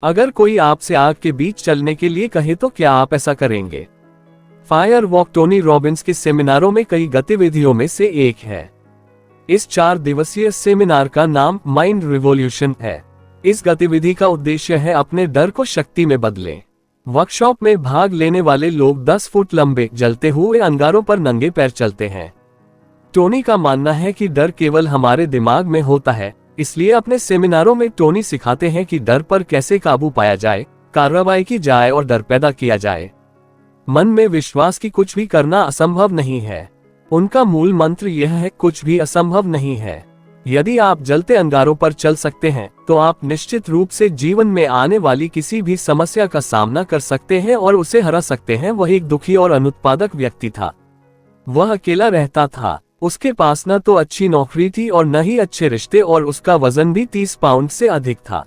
अगर कोई आपसे आग के बीच चलने के लिए कहे तो क्या आप ऐसा करेंगे? फायर वॉक टोनी रॉबिन्स के सेमिनारों में कई गतिविधियों में से एक है। इस 4 दिवसीय सेमिनार का नाम माइंड रिवॉल्यूशन है। इस गतिविधि का उद्देश्य है अपने डर को शक्ति में बदलें। वर्कशॉप में भाग लेने वाले लोग 10 फुट लंबे जलते हुए अंगारों पर नंगे पैर चलते हैं। टोनी का मानना है कि डर केवल हमारे दिमाग में होता है, इसलिए अपने सेमिनारों में टोनी सिखाते हैं कि डर पर कैसे काबू पाया जाए, कार्रवाई की जाए और डर पैदा किया जाए। मन में विश्वास कि कुछ भी करना असंभव नहीं है। उनका मूल मंत्र यह है, कुछ भी असंभव नहीं है। यदि आप जलते अंगारों पर चल सकते हैं तो आप निश्चित रूप से जीवन में आने वाली किसी भी समस्या का सामना कर सकते हैं और उसे हरा सकते हैं। वह एक दुखी और अनुत्पादक व्यक्ति था। वह अकेला रहता था। उसके पास न तो अच्छी नौकरी थी और न ही अच्छे रिश्ते, और उसका वजन भी 30 पाउंड से अधिक था।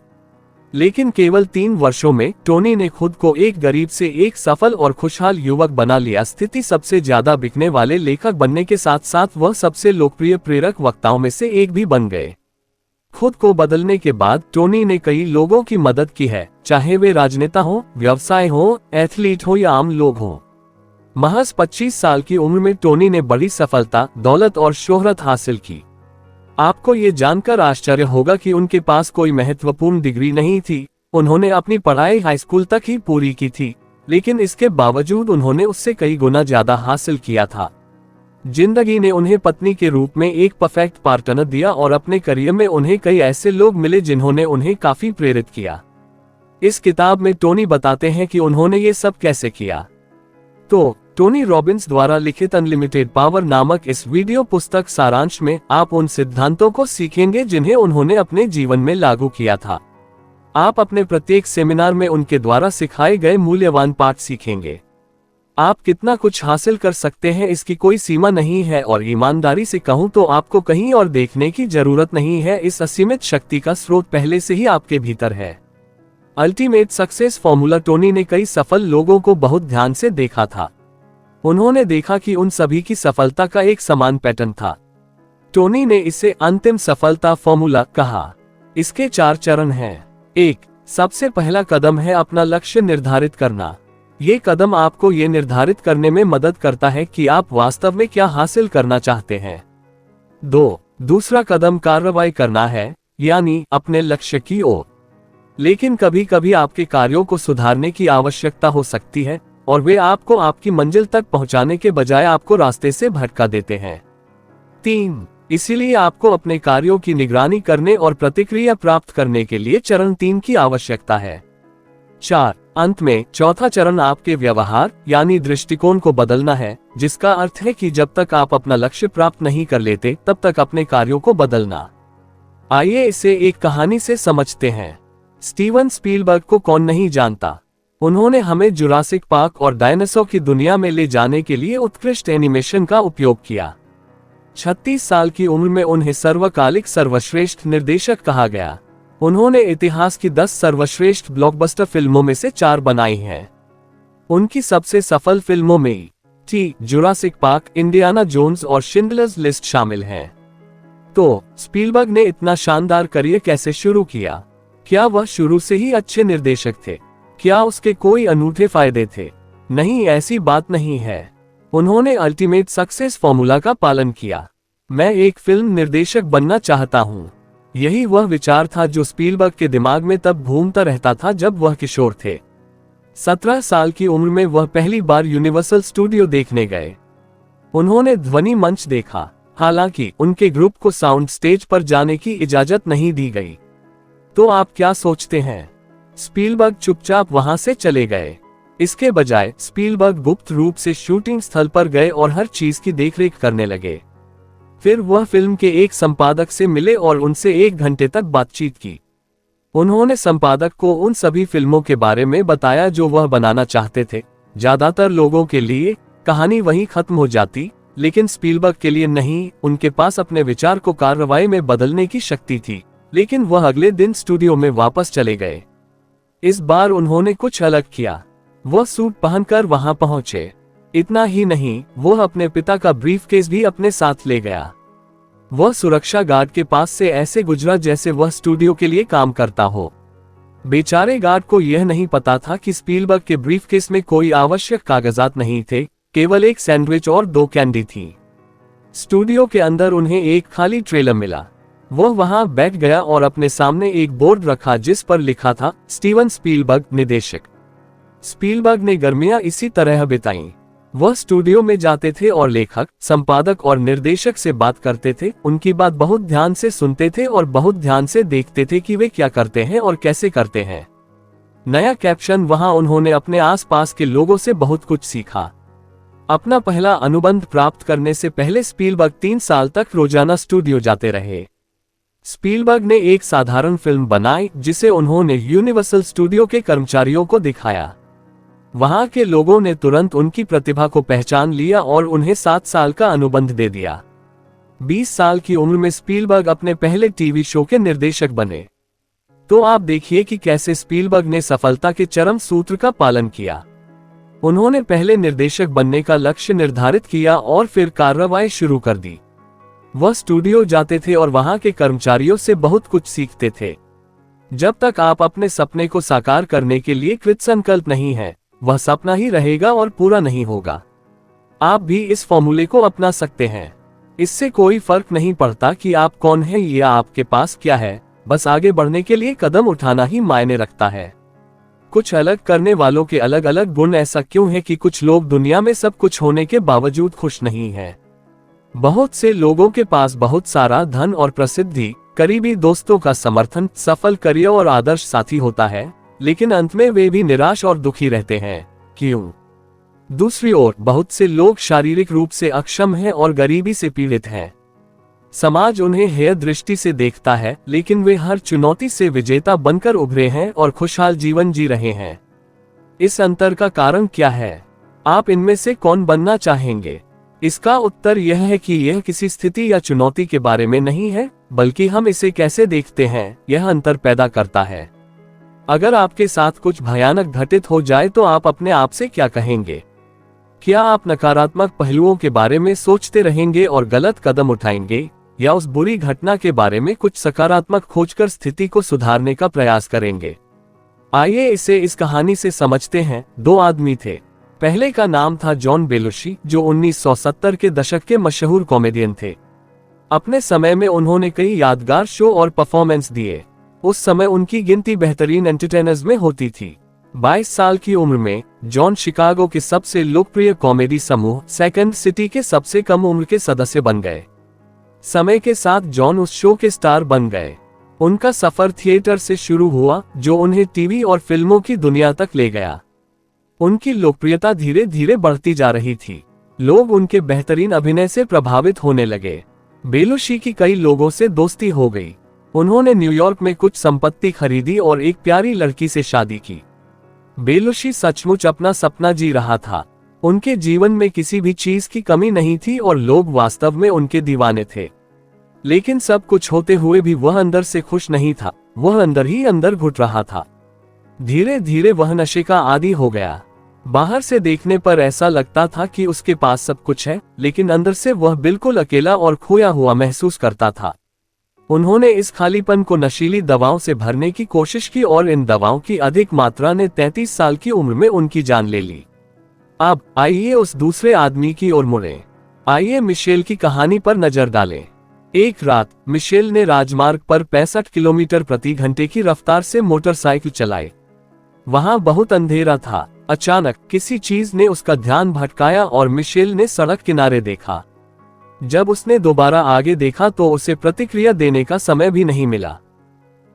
लेकिन केवल 3 वर्षों में टोनी ने खुद को एक गरीब से एक सफल और खुशहाल युवक बना लिया। स्थिति सबसे ज्यादा बिकने वाले लेखक बनने के साथ साथ वह सबसे लोकप्रिय प्रेरक वक्ताओं में से एक भी बन गए। खुद को बदलने के बाद टोनी ने कई लोगों की मदद की है, चाहे वे राजनेता हो, व्यवसाय हो, एथलीट हो या आम लोग हो। महज 25 साल की उम्र में टोनी ने बड़ी सफलता, दौलत और शोहरत हासिल की। आपको ये जानकर आश्चर्य होगा कि उनके पास कोई महत्वपूर्ण डिग्री नहीं थी। उन्होंने अपनी पढ़ाई हाई स्कूल तक ही पूरी की थी, लेकिन इसके बावजूद उन्होंने उससे कई गुना ज्यादा हासिल किया था। जिंदगी ने उन्हें पत्नी के रूप में एक परफेक्ट पार्टनर दिया और अपने करियर में उन्हें कई ऐसे लोग मिले जिन्होंने उन्हें काफी प्रेरित किया। इस किताब में टोनी बताते हैं कि उन्होंने ये सब कैसे किया। तो टोनी रॉबिन्स द्वारा लिखित अनलिमिटेड पावर नामक इस वीडियो पुस्तक सारांश में आप उन सिद्धांतों को सीखेंगे जिन्हें उन्होंने अपने जीवन में लागू किया था। आप अपने प्रत्येक सेमिनार में उनके द्वारा सिखाए गए मूल्यवान पाठ सीखेंगे। आप कितना कुछ हासिल कर सकते हैं इसकी कोई सीमा नहीं है, और ईमानदारी से कहूं तो आपको कहीं और देखने की जरूरत नहीं है। इस असीमित शक्ति का स्रोत पहले से ही आपके भीतर है। Ultimate success formula. टोनी ने कई सफल लोगों को बहुत ध्यान से देखा था। उन्होंने देखा कि उन सभी की सफलता का एक समान पैटर्न था। टोनी ने इसे अंतिम सफलता फॉर्मूला कहा। इसके 4 चरण हैं। 1. सबसे पहला कदम है अपना लक्ष्य निर्धारित करना। ये कदम आपको ये निर्धारित करने में मदद करता है कि आप वास्तव में क्या हासिल करना चाहते हैं। 2. दूसरा कदम कार्रवाई करना है, यानी अपने लक्ष्य की ओर। लेकिन कभी कभी आपके कार्यों को सुधारने की आवश्यकता हो सकती है, और वे आपको आपकी मंजिल तक पहुंचाने के बजाय आपको रास्ते से भटका देते हैं। 3. इसीलिए आपको अपने कार्यों की निगरानी करने और प्रतिक्रिया प्राप्त करने के लिए चरण 3 की आवश्यकता है। 4. अंत में चौथा चरण आपके व्यवहार यानी दृष्टिकोण को बदलना है, जिसका अर्थ है कि जब तक आप अपना लक्ष्य प्राप्त नहीं कर लेते तब तक अपने कार्यों को बदलना। आइए इसे एक कहानी से समझते हैं। स्टीवन स्पीलबर्ग को कौन नहीं जानता। उन्होंने हमें जुरासिक पार्क और डायनासोर की दुनिया में ले जाने के लिए उत्कृष्ट एनिमेशन का उपयोग किया। 36 साल की उम्र में उन्हें सर्वकालिक सर्वश्रेष्ठ निर्देशक कहा गया। उन्होंने इतिहास की 10 सर्वश्रेष्ठ ब्लॉकबस्टर फिल्मों में से 4 बनाई हैं। उनकी सबसे सफल फिल्मों में जुरासिक पार्क, इंडियाना जोन्स और शिंडलर्स लिस्ट शामिल हैं। तो स्पीलबर्ग ने इतना शानदार करियर कैसे शुरू किया? क्या वह शुरू से ही अच्छे निर्देशक थे? क्या उसके कोई अनूठे फायदे थे? नहीं, ऐसी बात नहीं है। उन्होंने अल्टीमेट सक्सेस फॉर्मूला का पालन किया। मैं एक फिल्म निर्देशक बनना चाहता हूँ। यही वह विचार था जो स्पीलबर्ग के दिमाग में तब घूमता रहता था जब वह किशोर थे। 17 साल की उम्र में वह पहली बार यूनिवर्सल स्टूडियो देखने गए। उन्होंने ध्वनि मंच देखा, हालांकि उनके ग्रुप को साउंड स्टेज पर जाने की इजाजत नहीं दी गई। तो आप क्या सोचते हैं? स्पीलबर्ग चुपचाप वहां से चले गए। इसके बजाय स्पीलबर्ग गुप्त रूप से शूटिंग स्थल पर गए और हर चीज की देखरेख करने लगे। फिर वह फिल्म के एक संपादक से मिले और उनसे 1 घंटे तक बातचीत की। उन्होंने संपादक को उन सभी फिल्मों के बारे में बताया जो वह बनाना चाहते थे। ज्यादातर लोगों के लिए कहानी वहीं खत्म हो जाती, लेकिन स्पीलबर्ग के लिए नहीं। उनके पास अपने विचार को कार्रवाई में बदलने की शक्ति थी, लेकिन वह अगले दिन स्टूडियो में वापस चले गए। इस बार उन्होंने कुछ अलग किया। वह सूट पहनकर वहां पहुंचे। इतना ही नहीं, वह अपने पिता का ब्रीफकेस भी अपने साथ ले गया। वह सुरक्षा गार्ड के पास से ऐसे गुजरा जैसे वह स्टूडियो के लिए काम करता हो। बेचारे गार्ड को यह नहीं पता था कि स्पीलबर्ग के ब्रीफकेस में कोई आवश्यक कागजात नहीं थे, केवल एक सैंडविच और 2 कैंडी थी। स्टूडियो के अंदर उन्हें एक खाली ट्रेलर मिला। वह वहां बैठ गया और अपने सामने एक बोर्ड रखा जिस पर लिखा था स्टीवन स्पीलबर्ग निर्देशक। स्पीलबर्ग ने गर्मियां इसी तरह बिताईं। वह स्टूडियो में जाते थे और लेखक, संपादक और निर्देशक से बात करते थे। उनकी बात बहुत ध्यान से सुनते थे और बहुत ध्यान से देखते थे कि वे क्या करते हैं और कैसे करते हैं। नया कैप्शन, वहां उन्होंने अपने आसपास के लोगों से बहुत कुछ सीखा। अपना पहला अनुबंध प्राप्त करने से पहले स्पीलबर्ग 3 साल तक रोजाना स्टूडियो जाते रहे। स्पीलबर्ग ने एक साधारण फिल्म बनाई जिसे उन्होंने यूनिवर्सल स्टूडियो के कर्मचारियों को दिखाया। वहां के लोगों ने तुरंत उनकी प्रतिभा को पहचान लिया और उन्हें 7 साल का अनुबंध दे दिया। 20 साल की उम्र में स्पीलबर्ग अपने पहले टीवी शो के निर्देशक बने। तो आप देखिए कि कैसे स्पीलबर्ग ने सफलता के चरम सूत्र का पालन किया। उन्होंने पहले निर्देशक बनने का लक्ष्य निर्धारित किया और फिर कार्रवाई शुरू कर दी। वह स्टूडियो जाते थे और वहां के कर्मचारियों से बहुत कुछ सीखते थे। जब तक आप अपने सपने को साकार करने के लिए कृतसंकल्प नहीं हैं, वह सपना ही रहेगा और पूरा नहीं होगा। आप भी इस फॉर्मूले को अपना सकते हैं। इससे कोई फर्क नहीं पड़ता कि आप कौन हैं या आपके पास क्या है, बस आगे बढ़ने के लिए कदम उठाना ही मायने रखता है। कुछ अलग करने वालों के अलग अलग गुण ऐसा क्यों है कि कुछ लोग दुनिया में सब कुछ होने के बावजूद खुश नहीं हैं। बहुत से लोगों के पास बहुत सारा धन और प्रसिद्धि, करीबी दोस्तों का समर्थन, सफल करियर और आदर्श साथी होता है, लेकिन अंत में वे भी निराश और दुखी रहते हैं। क्यों? दूसरी ओर बहुत से लोग शारीरिक रूप से अक्षम हैं और गरीबी से पीड़ित हैं। समाज उन्हें हेय दृष्टि से देखता है, लेकिन वे हर चुनौती से विजेता बनकर उभरे हैं और खुशहाल जीवन जी रहे हैं। इस अंतर का कारण क्या है? आप इनमें से कौन बनना चाहेंगे? इसका उत्तर यह है कि यह किसी स्थिति या चुनौती के बारे में नहीं है, बल्कि हम इसे कैसे देखते हैं, यह अंतर पैदा करता है। अगर आपके साथ कुछ भयानक घटित हो जाए तो आप अपने आप से क्या कहेंगे? क्या आप नकारात्मक पहलुओं के बारे में सोचते रहेंगे और गलत कदम उठाएंगे, या उस बुरी घटना के बारे में कुछ सकारात्मक खोजकर स्थिति को सुधारने का प्रयास करेंगे? आइए इसे इस कहानी से समझते हैं। 2 आदमी थे। पहले का नाम था जॉन बेलुशी, जो 1970 के दशक के मशहूर कॉमेडियन थे। अपने समय में उन्होंने कई यादगार शो और परफॉर्मेंस दिए। उस समय उनकी गिनती बेहतरीन एंटरटेनर्स में होती थी। 22 साल की उम्र में जॉन शिकागो के सबसे लोकप्रिय कॉमेडी समूह सेकंड सिटी के सबसे कम उम्र के सदस्य बन गए। समय के साथ जॉन उस शो के स्टार बन गए। उनका सफर थिएटर से शुरू हुआ, जो उन्हें टीवी और फिल्मों की दुनिया तक ले गया। उनकी लोकप्रियता धीरे धीरे बढ़ती जा रही थी। लोग उनके बेहतरीन अभिनय से प्रभावित होने लगे। बेलुशी की कई लोगों से दोस्ती हो गई। उन्होंने न्यूयॉर्क में कुछ संपत्ति खरीदी और एक प्यारी लड़की से शादी की। बेलुशी सचमुच अपना सपना जी रहा था। उनके जीवन में किसी भी चीज की कमी नहीं थी और लोग वास्तव में उनके दीवाने थे। लेकिन सब कुछ होते हुए भी वह अंदर से खुश नहीं था। वह अंदर ही अंदर घुट रहा था। धीरे धीरे वह नशे का आदी हो गया। बाहर से देखने पर ऐसा लगता था कि उसके पास सब कुछ है, लेकिन अंदर से वह बिल्कुल अकेला और खोया हुआ महसूस करता था। उन्होंने इस खालीपन को नशीली दवाओं से भरने की कोशिश की और इन दवाओं की अधिक मात्रा ने 33 साल की उम्र में उनकी जान ले ली। अब आइए उस दूसरे आदमी की ओर मुड़ें। आइए मिशेल की कहानी पर नजर डालें। एक रात मिशेल ने राजमार्ग पर 65 किलोमीटर प्रति घंटे की रफ्तार से मोटरसाइकिल चलाई। वहां बहुत अंधेरा था। अचानक किसी चीज ने उसका ध्यान भटकाया और मिशेल ने सड़क किनारे देखा। जब उसने दोबारा आगे देखा तो उसे प्रतिक्रिया देने का समय भी नहीं मिला।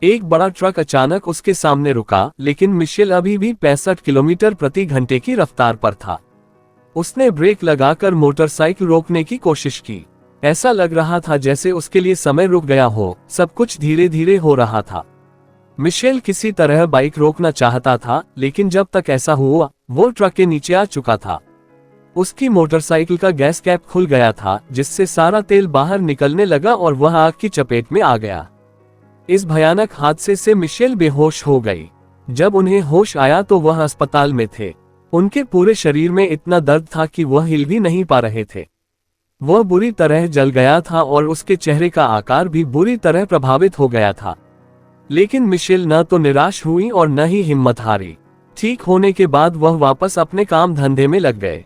एक बड़ा ट्रक अचानक उसके सामने रुका, लेकिन मिशेल अभी भी 65 किलोमीटर प्रति घंटे की रफ्तार पर था। उसने ब्रेक लगाकर मोटरसाइकिल रोकने की कोशिश की। ऐसा लग रहा था जैसे उसके लिए समय रुक गया हो। सब कुछ धीरे धीरे हो रहा था। मिशेल किसी तरह बाइक रोकना चाहता था, लेकिन जब तक ऐसा हुआ, वो ट्रक के नीचे आ चुका था। उसकी मोटरसाइकिल का गैस कैप खुल गया था, जिससे सारा तेल बाहर निकलने लगा और वह आग की चपेट में आ गया। इस भयानक हादसे से मिशेल बेहोश हो गई। जब उन्हें होश आया तो वह अस्पताल में थे। उनके पूरे शरीर में इतना दर्द था कि वह हिल भी नहीं पा रहे थे। वह बुरी तरह जल गया था और उसके चेहरे का आकार भी बुरी तरह प्रभावित हो गया था। लेकिन मिशेल न तो निराश हुई और न ही हिम्मत हारी। ठीक होने के बाद वह वापस अपने काम धंधे में लग गए,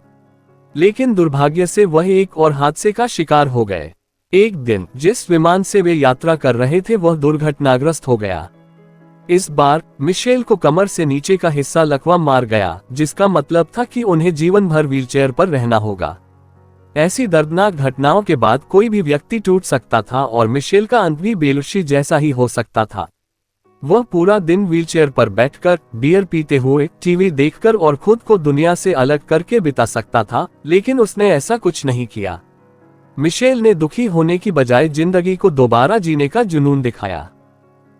लेकिन दुर्भाग्य से वह एक और हादसे का शिकार हो गए। एक दिन जिस विमान से वे यात्रा कर रहे थे वह दुर्घटनाग्रस्त हो गया। इस बार मिशेल को कमर से नीचे का हिस्सा लकवा मार गया, जिसका मतलब था कि उन्हें जीवन भर व्हीलचेयर पर रहना होगा। ऐसी दर्दनाक घटनाओं के बाद कोई भी व्यक्ति टूट सकता था और मिशेल का अंत भी बेलुशी जैसा ही हो सकता था। वह पूरा दिन व्हीलचेयर पर बैठकर, बियर पीते हुए, टीवी देखकर और खुद को दुनिया से अलग करके बिता सकता था, लेकिन उसने ऐसा कुछ नहीं किया। मिशेल ने दुखी होने की बजाय जिंदगी को दोबारा जीने का जुनून दिखाया।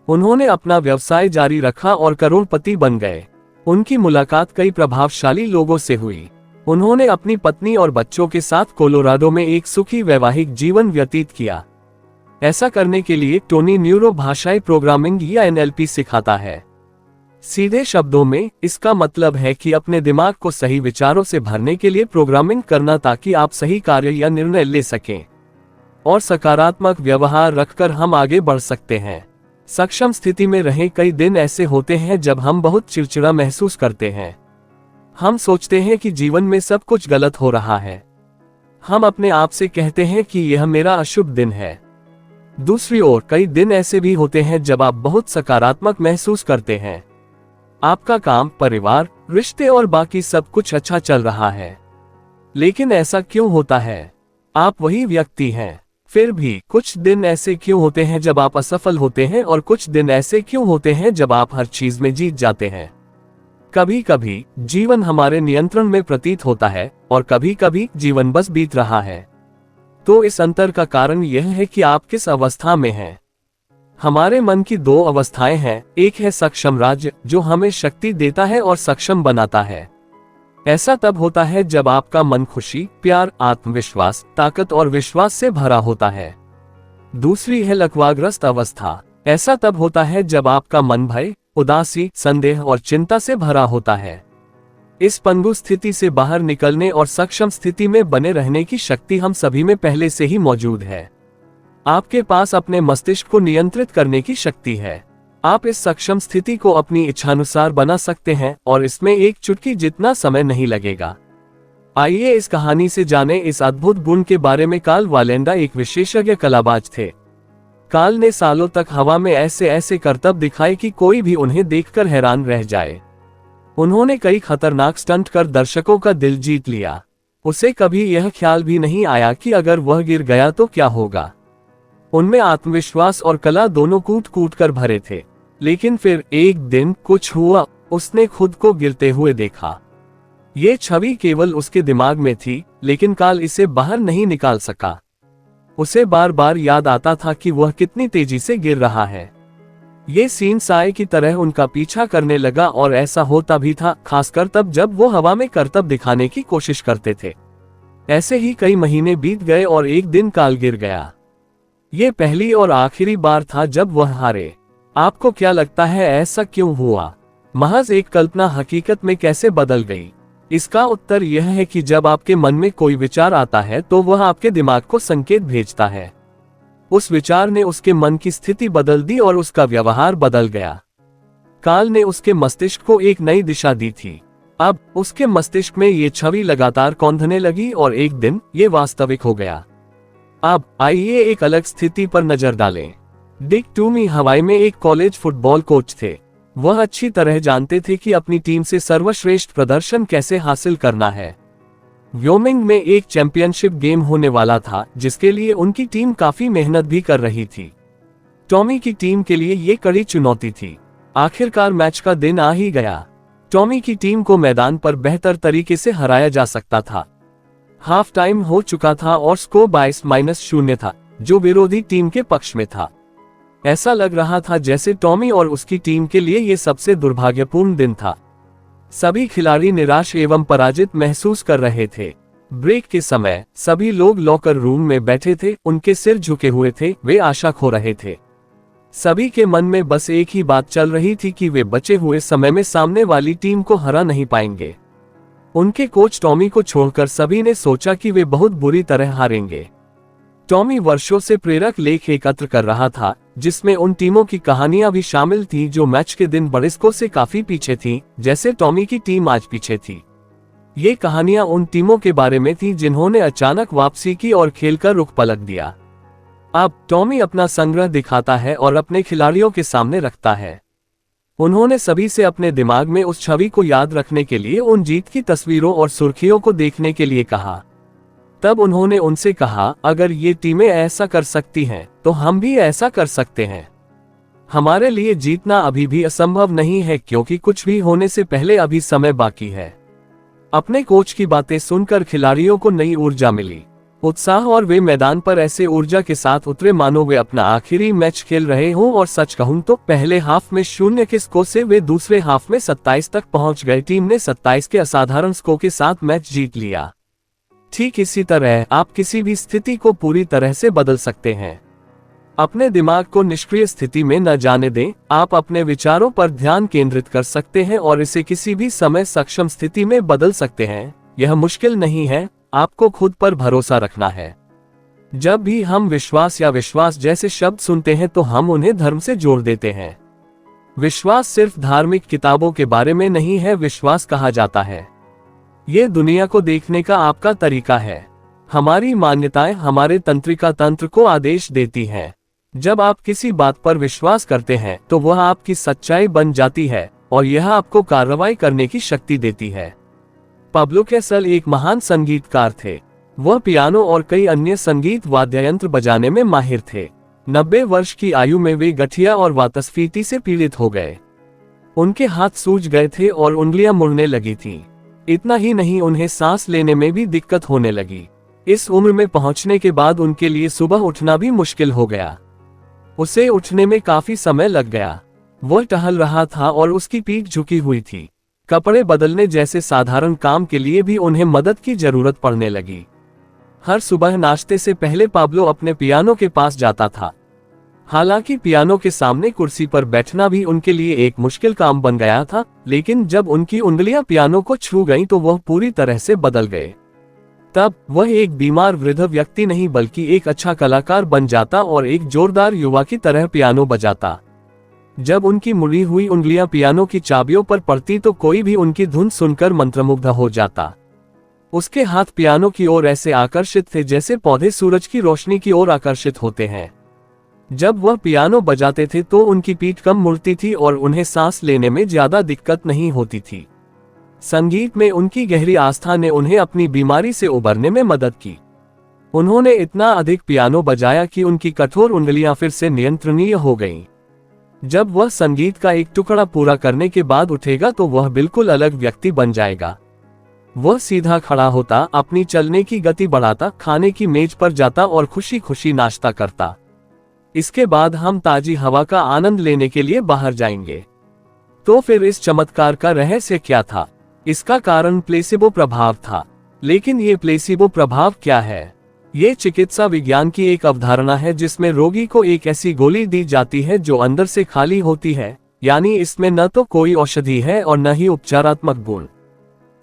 उन्होंने अपना व्यवसाय जारी रखा और करोड़पति बन गए। उनकी मुलाकात कई प्रभावशाली लोगों से हुई। उन्होंने अपनी पत्नी और बच्चों के साथ कोलोराडो में एक सुखी वैवाहिक जीवन व्यतीत किया। ऐसा करने के लिए टोनी न्यूरो भाषाई प्रोग्रामिंग या NLP सिखाता है। सीधे शब्दों में इसका मतलब है कि अपने दिमाग को सही विचारों से भरने के लिए प्रोग्रामिंग करना, ताकि आप सही कार्य या निर्णय ले सकें और सकारात्मक व्यवहार रखकर हम आगे बढ़ सकते हैं। सक्षम स्थिति में रहें। कई दिन ऐसे होते हैं जब हम बहुत चिड़चिड़ा महसूस करते हैं। हम सोचते हैं कि जीवन में सब कुछ गलत हो रहा है। हम अपने आप से कहते हैं कि यह मेरा अशुभ दिन है। दूसरी ओर कई दिन ऐसे भी होते हैं जब आप बहुत सकारात्मक महसूस करते हैं। आपका काम, परिवार, रिश्ते और बाकी सब कुछ अच्छा चल रहा है। लेकिन ऐसा क्यों होता है? आप वही व्यक्ति हैं। फिर भी कुछ दिन ऐसे क्यों होते हैं जब आप असफल होते हैं, और कुछ दिन ऐसे क्यों होते हैं जब आप हर चीज में जीत जाते हैं? कभी कभी जीवन हमारे नियंत्रण में प्रतीत होता है और कभी कभी जीवन बस बीत रहा है। तो इस अंतर का कारण यह है कि आप किस अवस्था में हैं। हमारे मन की दो अवस्थाएं हैं। एक है सक्षम राज्य, जो हमें शक्ति देता है और सक्षम बनाता है। ऐसा तब होता है जब आपका मन खुशी, प्यार, आत्मविश्वास, ताकत और विश्वास से भरा होता है। दूसरी है लकवाग्रस्त अवस्था। ऐसा तब होता है जब आपका मन भय, उदासी, संदेह और चिंता से भरा होता है। इस पंगु स्थिति से बाहर निकलने और सक्षम स्थिति में बने रहने की शक्ति हम सभी में पहले से ही मौजूद है। आपके पास अपने मस्तिष्क को नियंत्रित करने की शक्ति है। आप इस सक्षम स्थिति को अपनी इच्छानुसार बना सकते हैं और इसमें एक चुटकी जितना समय नहीं लगेगा। आइए इस कहानी से जाने इस अद्भुत गुण के बारे में। कार्ल वालेंडा एक विशेषज्ञ कलाबाज थे। कार्ल ने सालों तक हवा में ऐसे ऐसे करतब दिखाए कि कोई भी उन्हें देखकर हैरान रह जाए। उन्होंने कई खतरनाक स्टंट कर दर्शकों का दिल जीत लिया। उसे कभी यह ख्याल भी नहीं आया कि अगर वह गिर गया तो क्या होगा। उनमें आत्मविश्वास और कला दोनों कूट कूट कर भरे थे। लेकिन फिर एक दिन कुछ हुआ। उसने खुद को गिरते हुए देखा। ये छवि केवल उसके दिमाग में थी, लेकिन कार्ल इसे बाहर नहीं निकाल सका। उसे बार बार याद आता था कि वह कितनी तेजी से गिर रहा है। ये सीन साए की तरह उनका पीछा करने लगा, और ऐसा होता भी था, खासकर तब जब वो हवा में करतब दिखाने की कोशिश करते थे। ऐसे ही कई महीने बीत गए और एक दिन कार्ल गिर गया। ये पहली और आखिरी बार था जब वह हारे। आपको क्या लगता है ऐसा क्यों हुआ? महज एक कल्पना हकीकत में कैसे बदल गई? इसका उत्तर यह है कि जब आपके मन में कोई विचार आता है तो वह आपके दिमाग को संकेत भेजता है। उस विचार ने उसके मन की स्थिति बदल दी और उसका व्यवहार बदल गया। कार्ल ने उसके मस्तिष्क को एक नई दिशा दी थी। अब उसके मस्तिष्क में ये छवि लगातार कौंधने लगी और एक दिन ये वास्तविक हो गया। अब आइए एक अलग स्थिति पर नजर डालें। डिक टूमी हवाई में एक कॉलेज फुटबॉल कोच थे। वह अच्छी तरह जानते थे कि अपनी टीम से सर्वश्रेष्ठ प्रदर्शन कैसे हासिल करना है। व्योमिंग में एक चैंपियनशिप गेम होने वाला था, जिसके लिए उनकी टीम काफी मेहनत भी कर रही थी। टॉमी की टीम के लिए ये कड़ी चुनौती थी। आखिरकार मैच का दिन आ ही गया। टॉमी की टीम को मैदान पर बेहतर तरीके से हराया जा सकता था। हाफ टाइम हो चुका था और स्कोर 22-0 था, जो विरोधी टीम के पक्ष में था। ऐसा लग रहा था जैसे टॉमी और उसकी टीम के लिए यह सबसे दुर्भाग्यपूर्ण दिन था। सभी खिलाड़ी निराश एवं पराजित महसूस कर रहे थे। ब्रेक के समय सभी लोग लॉकर रूम में बैठे थे, उनके सिर झुके हुए थे, वे आशा खो रहे थे। सभी के मन में बस एक ही बात चल रही थी कि वे बचे हुए समय में सामने वाली टीम को हरा नहीं पाएंगे। उनके कोच टॉमी को छोड़कर सभी ने सोचा कि वे बहुत बुरी तरह हारेंगे। टॉमी वर्षों से प्रेरक लेख एकत्र कर रहा था, जिसमें उन टीमों की कहानियां भी शामिल थी जो मैच के दिन बड़े स्कोर से काफी पीछे थी, जैसे टॉमी की टीम आज पीछे थी। ये कहानियां उन टीमों के बारे में थी जिन्होंने अचानक वापसी की और खेल का रुख पलट दिया। अब टॉमी अपना संग्रह दिखाता है और अपने खिलाड़ियों के सामने रखता है। उन्होंने सभी से अपने दिमाग में उस छवि को याद रखने के लिए उन जीत की तस्वीरों और सुर्खियों को देखने के लिए कहा। तब उन्होंने उनसे कहा, अगर ये टीमें ऐसा कर सकती हैं, तो हम भी ऐसा कर सकते हैं। हमारे लिए जीतना अभी भी असंभव नहीं है, क्योंकि कुछ भी होने से पहले अभी समय बाकी है। अपने कोच की बातें सुनकर खिलाड़ियों को नई ऊर्जा मिली, उत्साह, और वे मैदान पर ऐसे ऊर्जा के साथ उतरे मानो वे अपना आखिरी मैच खेल रहे हों। और सच कहूं तो पहले हाफ में 0 के स्कोर से वे दूसरे हाफ में 27 तक पहुंच गए। टीम ने 27 के असाधारण स्कोर के साथ मैच जीत लिया। ठीक इसी तरह आप किसी भी स्थिति को पूरी तरह से बदल सकते हैं। अपने दिमाग को निष्क्रिय स्थिति में न जाने दें। आप अपने विचारों पर ध्यान केंद्रित कर सकते हैं और इसे किसी भी समय सक्षम स्थिति में बदल सकते हैं। यह मुश्किल नहीं है, आपको खुद पर भरोसा रखना है। जब भी हम विश्वास या विश्वास जैसे शब्द सुनते हैं तो हम उन्हें धर्म से जोड़ देते हैं। विश्वास सिर्फ धार्मिक किताबों के बारे में नहीं है, विश्वास कहा जाता है। ये दुनिया को देखने का आपका तरीका है। हमारी मान्यताएं हमारे तंत्रिका तंत्र को आदेश देती हैं। जब आप किसी बात पर विश्वास करते हैं तो वह आपकी सच्चाई बन जाती है और यह आपको कार्रवाई करने की शक्ति देती है। पाब्लो कैसल एक महान संगीतकार थे। वह पियानो और कई अन्य संगीत वाद्य यंत्र बजाने में माहिर थे। 90 वर्ष की आयु में वे गठिया और वातस्फीति से पीड़ित हो गए। उनके हाथ सूज गए थे और उंगलियां मुड़ने लगी थीं। इतना ही नहीं, उन्हें सांस लेने में भी दिक्कत होने लगी। इस उम्र में पहुंचने के बाद उनके लिए सुबह उठना भी मुश्किल हो गया। उसे उठने में काफी समय लग गया। वह टहल रहा था और उसकी पीठ झुकी हुई थी। कपड़े बदलने जैसे साधारण काम के लिए भी उन्हें मदद की जरूरत पड़ने लगी। हर सुबह नाश्ते से पहले पाब्लो अपने पियानो के पास जाता था। हालांकि पियानो के सामने कुर्सी पर बैठना भी उनके लिए एक मुश्किल काम बन गया था, लेकिन जब उनकी उंगलियां पियानो को छू गईं तो वह पूरी तरह से बदल गए। तब वह एक बीमार वृद्ध व्यक्ति नहीं बल्कि एक अच्छा कलाकार बन जाता और एक जोरदार युवा की तरह पियानो बजाता। जब उनकी मुड़ी हुई उंगलियां पियानो की चाबियों पर पड़ती तो कोई भी उनकी धुन सुनकर मंत्रमुग्ध हो जाता। उसके हाथ पियानो की ओर ऐसे आकर्षित थे जैसे पौधे सूरज की रोशनी की ओर आकर्षित होते हैं। जब वह पियानो बजाते थे तो उनकी पीठ कम मुड़ती थी और उन्हें सांस लेने में ज्यादा दिक्कत नहीं होती थी। संगीत में उनकी गहरी आस्था ने उन्हें अपनी बीमारी से उबरने में मदद की। उन्होंने इतना अधिक पियानो बजाया कि उनकी कठोर उंगलियां फिर से नियंत्रणीय हो गईं। जब वह संगीत का एक टुकड़ा पूरा करने के बाद उठेगा तो वह बिल्कुल अलग व्यक्ति बन जाएगा। वह सीधा खड़ा होता, अपनी चलने की गति बढ़ाता, खाने की मेज पर जाता और खुशी खुशी नाश्ता करता। इसके बाद हम ताजी हवा का आनंद लेने के लिए बाहर जाएंगे। तो फिर इस चमत्कार का रहस्य क्या था? इसका कारण प्लेसिबो प्रभाव था। लेकिन ये प्लेसिबो प्रभाव क्या है? ये चिकित्सा विज्ञान की एक अवधारणा है जिसमें रोगी को एक ऐसी गोली दी जाती है जो अंदर से खाली होती है, यानी इसमें न तो कोई औषधि है और न ही उपचारात्मक गुण।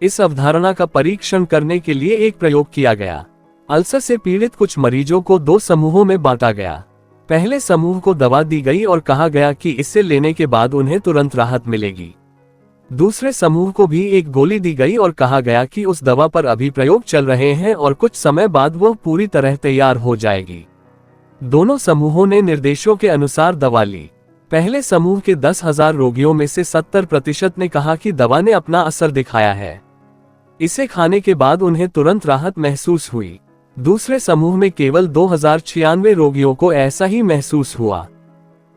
इस अवधारणा का परीक्षण करने के लिए एक प्रयोग किया गया। अल्सर से पीड़ित कुछ मरीजों को 2 समूहों में बांटा गया। पहले समूह को दवा दी गई और कहा गया कि इसे लेने के बाद उन्हें तुरंत राहत मिलेगी। दूसरे समूह को भी एक गोली दी गई और कहा गया कि उस दवा पर अभी प्रयोग चल रहे हैं और कुछ समय बाद वह पूरी तरह तैयार हो जाएगी। दोनों समूहों ने निर्देशों के अनुसार दवा ली। पहले समूह के 10,000 रोगियों में से 70% ने कहा कि दवा ने अपना असर दिखाया है। इसे खाने के बाद उन्हें तुरंत राहत महसूस हुई। दूसरे समूह में केवल 2096 रोगियों को ऐसा ही महसूस हुआ।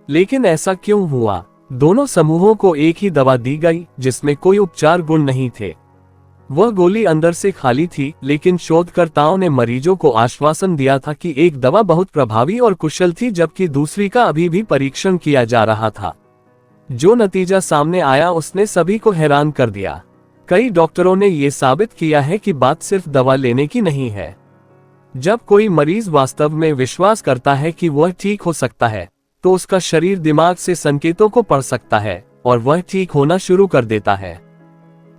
लेकिन ऐसा क्यों हुआ? दोनों समूहों को एक ही दवा दी गई जिसमें कोई उपचार गुण नहीं थे। वह गोली अंदर से खाली थी, लेकिन शोधकर्ताओं ने मरीजों को आश्वासन दिया था कि एक दवा बहुत प्रभावी और कुशल थी, जबकि दूसरी का अभी भी परीक्षण किया जा रहा था। जो नतीजा सामने आया उसने सभी को हैरान कर दिया। कई डॉक्टरों ने यह साबित किया है कि बात सिर्फ दवा लेने की नहीं है। जब कोई मरीज वास्तव में विश्वास करता है कि वह ठीक हो सकता है, तो उसका शरीर दिमाग से संकेतों को पढ़ सकता है और वह ठीक होना शुरू कर देता है।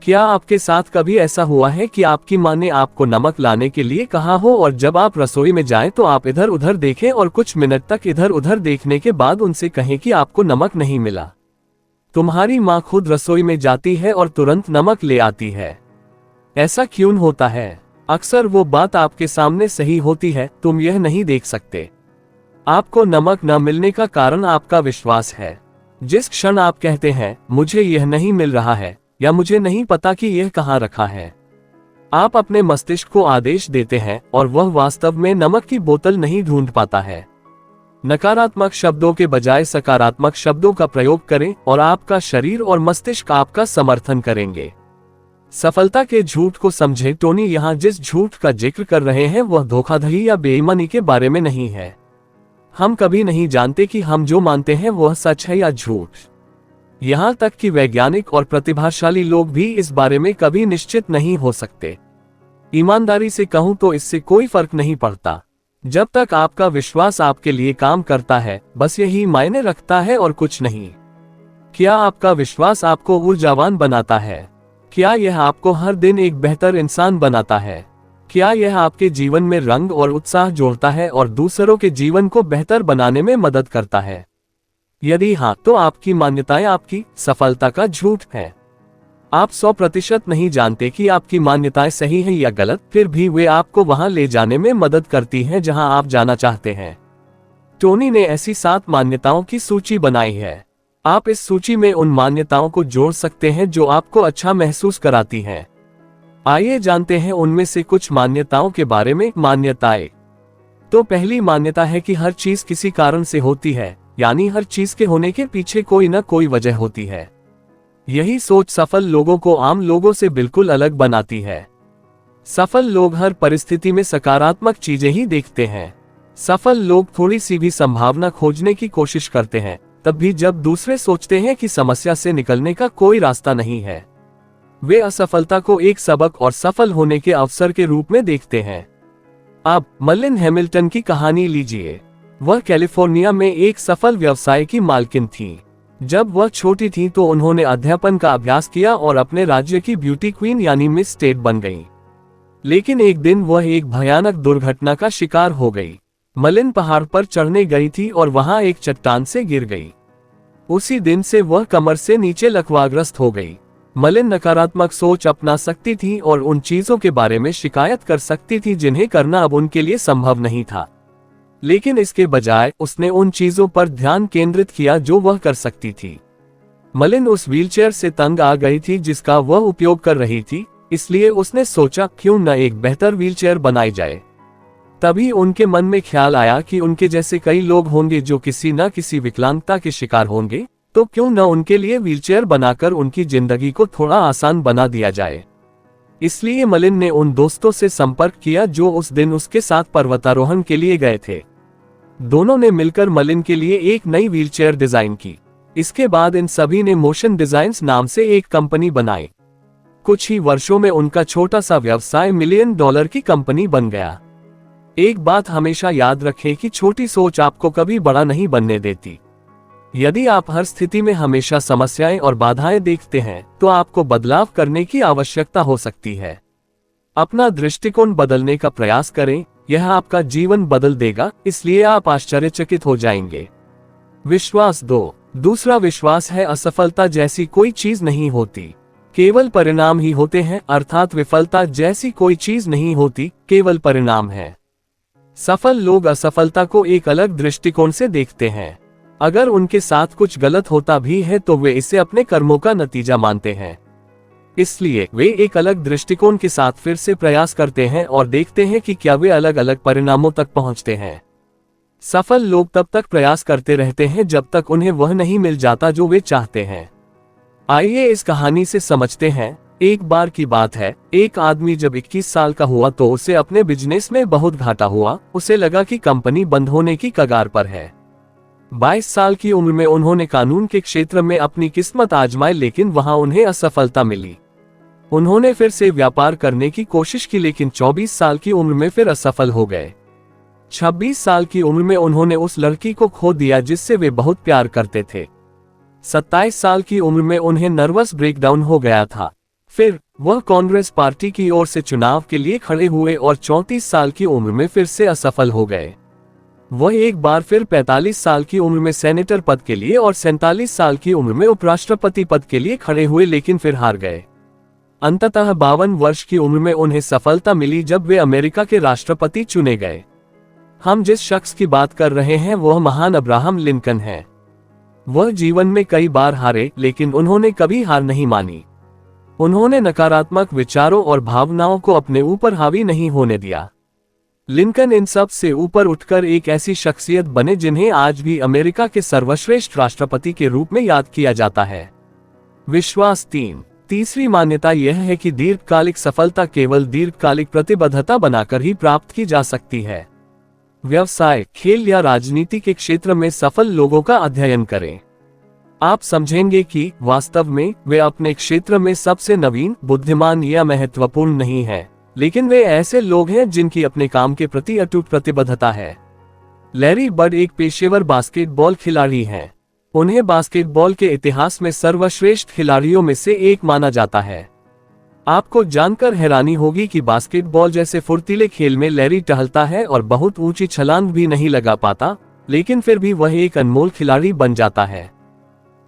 क्या आपके साथ कभी ऐसा हुआ है कि आपकी माँ ने आपको नमक लाने के लिए कहा हो और जब आप रसोई में जाएं तो आप इधर उधर देखें और कुछ मिनट तक इधर उधर देखने के बाद उनसे कहें कि आपको नमक नहीं मिला? तुम्हारी माँ खुद रसोई में जाती है और तुरंत नमक ले आती है। ऐसा क्यों होता है? अक्सर वो बात आपके सामने सही होती है, तुम यह नहीं देख सकते। आपको नमक न मिलने का कारण आपका विश्वास है। जिस क्षण आप कहते हैं मुझे यह नहीं मिल रहा है या मुझे नहीं पता कि यह कहाँ रखा है, आप अपने मस्तिष्क को आदेश देते हैं और वह वास्तव में नमक की बोतल नहीं ढूंढ पाता है। नकारात्मक शब्दों के बजाय सकारात्मक शब्दों का प्रयोग करें और आपका शरीर और मस्तिष्क आपका समर्थन करेंगे। सफलता के झूठ को समझें। टोनी यहाँ जिस झूठ का जिक्र कर रहे हैं वह धोखाधड़ी या बेईमानी के बारे में नहीं है। हम कभी नहीं जानते कि हम जो मानते हैं वह सच है या झूठ। यहाँ तक कि वैज्ञानिक और प्रतिभाशाली लोग भी इस बारे में कभी निश्चित नहीं हो सकते। ईमानदारी से कहूं तो इससे कोई फर्क नहीं पड़ता। जब तक आपका विश्वास आपके लिए काम करता है, बस यही मायने रखता है और कुछ नहीं। क्या आपका विश्वास आपको ऊर्जावान बनाता है? क्या यह आपको हर दिन एक बेहतर इंसान बनाता है? क्या यह आपके जीवन में रंग और उत्साह जोड़ता है और दूसरों के जीवन को बेहतर बनाने में मदद करता है? यदि हाँ, तो आपकी मान्यताएं आपकी सफलता का झूठ है। आप 100% नहीं जानते कि आपकी मान्यताएं सही हैं या गलत, फिर भी वे आपको वहां ले जाने में मदद करती हैं जहां आप जाना चाहते हैं। टोनी ने ऐसी 7 मान्यताओं की सूची बनाई है। आप इस सूची में उन मान्यताओं को जोड़ सकते हैं जो आपको अच्छा महसूस कराती हैं। आइए जानते हैं उनमें से कुछ मान्यताओं के बारे में। मान्यताएं। तो पहली मान्यता है कि हर चीज किसी कारण से होती है, यानी हर चीज के होने के पीछे कोई न कोई वजह होती है। यही सोच सफल लोगों को आम लोगों से बिल्कुल अलग बनाती है। सफल लोग हर परिस्थिति में सकारात्मक चीजें ही देखते हैं। सफल लोग थोड़ी सी भी संभावना खोजने की कोशिश करते हैं, तब भी जब दूसरे सोचते हैं कि समस्या से निकलने का कोई रास्ता नहीं है। वे असफलता को एक सबक और सफल होने के अवसर के रूप में देखते हैं। अब मलिन हैमिल्टन की कहानी लीजिए। वह कैलिफोर्निया में एक सफल व्यवसाय की मालकिन थी। जब वह छोटी थी तो उन्होंने अध्यापन का अभ्यास किया और अपने राज्य की ब्यूटी क्वीन यानी मिस स्टेट बन गई। लेकिन एक दिन वह एक भयानक दुर्घटना का शिकार हो गई। मलिन पहाड़ पर चढ़ने गई थी और वहां एक चट्टान से गिर गई। उसी दिन से वह कमर से नीचे लकवाग्रस्त हो गई। मलिन नकारात्मक सोच अपना सकती थी और उन चीजों के बारे में शिकायत कर सकती थी जिन्हें करना अब उनके लिए संभव नहीं था। लेकिन इसके बजाय उसने उन चीजों पर ध्यान केंद्रित किया जो वह कर सकती थी। मलिन उस व्हीलचेयर से तंग आ गई थी जिसका वह उपयोग कर रही थी, इसलिए उसने सोचा क्यों न एक बेहतर व्हीलचेयर बनाई जाए। तभी उनके मन में ख्याल आया कि उनके जैसे कई लोग होंगे जो किसी न किसी विकलांगता के शिकार होंगे, तो क्यों न उनके लिए व्हीलचेयर बनाकर उनकी जिंदगी को थोड़ा आसान बना दिया जाए। इसलिए मलिन ने उन दोस्तों से संपर्क किया जो उस दिन उसके साथ पर्वतारोहण के लिए गए थे। दोनों ने मिलकर मलिन के लिए एक नई व्हीलचेयर डिजाइन की। इसके बाद इन सभी ने मोशन डिजाइन्स नाम से एक कंपनी बनाई। कुछ ही वर्षों में उनका छोटा सा व्यवसाय $1 मिलियन की कंपनी बन गया। एक बात हमेशा याद रखें कि छोटी सोच आपको कभी बड़ा नहीं बनने देती। यदि आप हर स्थिति में हमेशा समस्याएं और बाधाएं देखते हैं, तो आपको बदलाव करने की आवश्यकता हो सकती है। अपना दृष्टिकोण बदलने का प्रयास करें, यह आपका जीवन बदल देगा, इसलिए आप आश्चर्यचकित हो जाएंगे। विश्वास 2। दूसरा विश्वास है असफलता जैसी कोई चीज नहीं होती, केवल परिणाम ही होते हैं। अर्थात विफलता जैसी कोई चीज नहीं होती, केवल परिणाम है। सफल लोग असफलता को एक अलग दृष्टिकोण से देखते हैं। अगर उनके साथ कुछ गलत होता भी है तो वे इसे अपने कर्मों का नतीजा मानते हैं। इसलिए वे एक अलग दृष्टिकोण के साथ फिर से प्रयास करते हैं और देखते हैं कि क्या वे अलग अलग परिणामों तक पहुंचते हैं। सफल लोग तब तक प्रयास करते रहते हैं जब तक उन्हें वह नहीं मिल जाता जो वे चाहते हैं। आइए इस कहानी से समझते हैं। एक बार की बात है, एक आदमी जब 21 साल का हुआ तो उसे अपने बिजनेस में बहुत घाटा हुआ। उसे लगा कि कंपनी बंद होने की कगार पर है। 22 साल की उम्र में उन्होंने कानून के क्षेत्र में अपनी किस्मत आजमाई, लेकिन वहां उन्हें असफलता मिली। उन्होंने फिर से व्यापार करने की कोशिश की, लेकिन 24 साल की उम्र में फिर असफल हो गए। 26 साल की उम्र में उन्होंने उस लड़की को खो दिया जिससे वे बहुत प्यार करते थे। 27 साल की उम्र में उन्हें नर्वस ब्रेकडाउन हो गया था। फिर वह कांग्रेस पार्टी की ओर से चुनाव के लिए खड़े हुए और 34 साल की उम्र में फिर से असफल हो गए। वह एक बार फिर 45 साल की उम्र में सेनेटर पद के लिए और 47 साल की उम्र में उपराष्ट्रपति पद के लिए खड़े हुए, लेकिन फिर हार गए। अंततः 52 वर्ष की उम्र में उन्हें सफलता मिली जब वे अमेरिका के राष्ट्रपति चुने गए। हम जिस शख्स की बात कर रहे हैं वह महान अब्राहम लिंकन है। वह जीवन में कई बार हारे, लेकिन उन्होंने कभी हार नहीं मानी। उन्होंने नकारात्मक विचारों और भावनाओं को अपने ऊपर हावी नहीं होने दिया। लिंकन इन सब से ऊपर उठकर एक ऐसी शख्सियत बने जिन्हें आज भी अमेरिका के सर्वश्रेष्ठ राष्ट्रपति के रूप में याद किया जाता है। विश्वास 3। तीसरी मान्यता यह है कि दीर्घकालिक सफलता केवल दीर्घकालिक प्रतिबद्धता बनाकर ही प्राप्त की जा सकती है। व्यवसाय, खेल या राजनीति के क्षेत्र में सफल लोगों का अध्ययन करें। आप समझेंगे कि वास्तव में वे अपने क्षेत्र में सबसे नवीन, बुद्धिमान या महत्वपूर्ण नहीं हैं, लेकिन वे ऐसे लोग हैं जिनकी अपने काम के प्रति अटूट प्रतिबद्धता है। लैरी बर्ड एक पेशेवर बास्केटबॉल खिलाड़ी हैं। उन्हें बास्केटबॉल के इतिहास में सर्वश्रेष्ठ खिलाड़ियों में से एक माना जाता है। आपको जानकर हैरानी होगी कि बास्केटबॉल जैसे फुर्तीले खेल में लैरी टहलता है और बहुत ऊंची छलांग भी नहीं लगा पाता, लेकिन फिर भी वह एक अनमोल खिलाड़ी बन जाता है।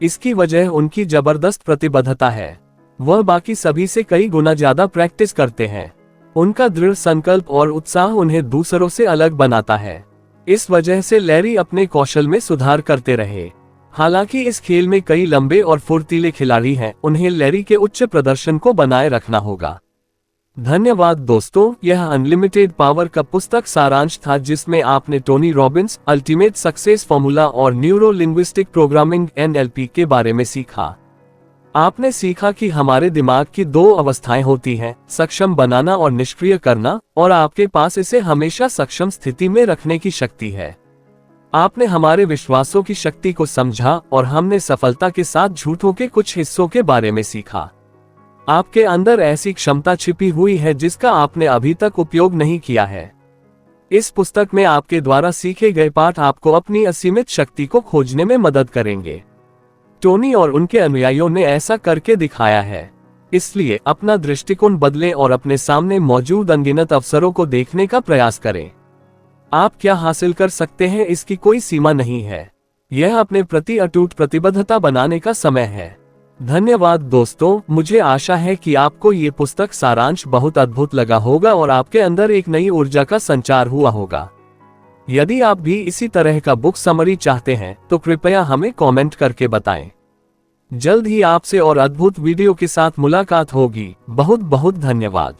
इसकी वजह उनकी जबरदस्त प्रतिबद्धता है। वह बाकी सभी से कई गुना ज्यादा प्रैक्टिस करते हैं। उनका दृढ़ संकल्प और उत्साह उन्हें दूसरों से अलग बनाता है। इस वजह से लैरी अपने कौशल में सुधार करते रहे। हालांकि इस खेल में कई लंबे और फुर्तीले खिलाड़ी हैं, उन्हें लैरी के उच्च प्रदर्शन को बनाए रखना होगा। धन्यवाद दोस्तों, यह अनलिमिटेड पावर का पुस्तक सारांश था जिसमें आपने Tony Robbins, ultimate success formula और न्यूरो लिंग्विस्टिक प्रोग्रामिंग NLP के बारे में सीखा। आपने सीखा कि हमारे दिमाग की 2 अवस्थाएं होती हैं, सक्षम बनाना और निष्क्रिय करना, और आपके पास इसे हमेशा सक्षम स्थिति में रखने की शक्ति है। आपने हमारे विश्वासों की शक्ति को समझा और हमने सफलता के साथ झूठों के कुछ हिस्सों के बारे में सीखा। आपके अंदर ऐसी क्षमता छिपी हुई है जिसका आपने अभी तक उपयोग नहीं किया है। इस पुस्तक में आपके द्वारा सीखे गए पाठ आपको अपनी असीमित शक्ति को खोजने में मदद करेंगे। टोनी और उनके अनुयायियों ने ऐसा करके दिखाया है। इसलिए अपना दृष्टिकोण बदलें और अपने सामने मौजूद अनगिनत अवसरों को देखने का प्रयास करें। आप क्या हासिल कर सकते हैं इसकी कोई सीमा नहीं है। यह अपने प्रति अटूट प्रतिबद्धता बनाने का समय है। धन्यवाद दोस्तों, मुझे आशा है कि आपको ये पुस्तक सारांश बहुत अद्भुत लगा होगा और आपके अंदर एक नई ऊर्जा का संचार हुआ होगा। यदि आप भी इसी तरह का बुक समरी चाहते हैं तो कृपया हमें कमेंट करके बताएं। जल्द ही आपसे और अद्भुत वीडियो के साथ मुलाकात होगी। बहुत बहुत धन्यवाद।